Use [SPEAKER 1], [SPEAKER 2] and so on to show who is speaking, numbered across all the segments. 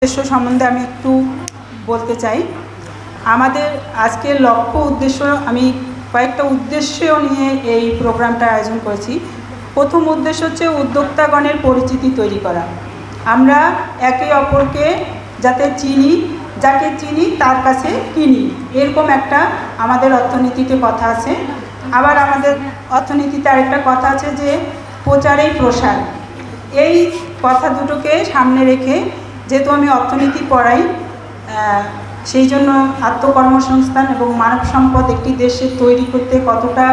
[SPEAKER 1] উদ্দেশ্য সম্বন্ধে আমি একটু বলতে চাই। আমাদের আজকের লক্ষ্য উদ্দেশ্য, আমি কয়েকটা উদ্দেশ্য নিয়ে এই প্রোগ্রামটা আয়োজন করেছি। প্রথম উদ্দেশ্য হচ্ছে উদ্যোক্তাগণের পরিচিতি তৈরি করা। আমরা একে অপরকে যাতে চিনি, যাকে চিনি তার কাছে কিনি, এরকম একটা আমাদের অর্থনীতিতে কথা আছে। আবার আমাদের অর্থনীতিতে আরেকটা কথা আছে যে প্রচারেই প্রসার। এই কথা দুটোকে সামনে রেখে, যেহেতু আমি অর্থনীতি পড়াই, সেই জন্য আত্মকর্মসংস্থান এবং মানব সম্পদ একটি দেশে তৈরি করতে কতটা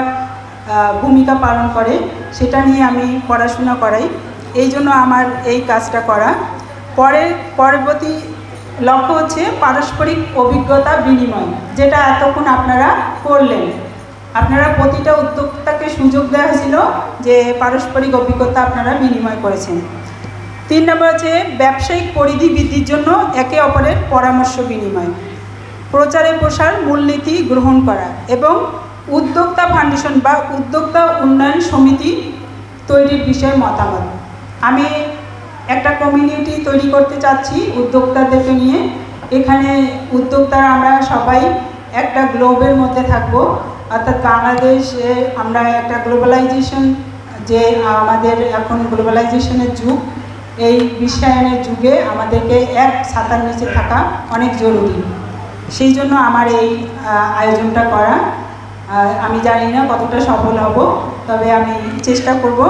[SPEAKER 1] ভূমিকা পালন করে সেটা নিয়ে আমি পড়াশোনা করাই। এই জন্য আমার এই কাজটা করা। পরবর্তী লক্ষ্য হচ্ছে পারস্পরিক অভিজ্ঞতা বিনিময়, যেটা এতক্ষণ আপনারা করলেন। আপনারা প্রতিটা উদ্যোক্তাকে সুযোগ দেওয়া হয়েছিল যে পারস্পরিক অভিজ্ঞতা আপনারা বিনিময় করেছেন। 3 নম্বর হচ্ছে ব্যবসায়িক পরিধি বৃদ্ধির জন্য একে অপরের পরামর্শ বিনিময়, প্রচারে প্রসার, মূলনীতি গ্রহণ করা এবং উদ্যোক্তা ফাউন্ডেশন বা উদ্যোক্তা উন্নয়ন সমিতি তৈরির বিষয়ে মতামত। আমি একটা কমিউনিটি তৈরি করতে চাচ্ছি উদ্যোক্তাদেরকে নিয়ে। এখানে উদ্যোক্তারা আমরা সবাই একটা গ্লোবের মধ্যে থাকব, অর্থাৎ বাংলাদেশে আমরা একটা গ্লোবালাইজেশন, যে আমাদের এখন গ্লোবালাইজেশনের যুগ, এই বিশ্বায়নের যুগে আমাদেরকে এক ছাতার নিচে থাকা অনেক জরুরি। সেই জন্য আমার এই আয়োজনটা করা। আমি জানি না কতটা সফল হব, তবে আমি চেষ্টা করব।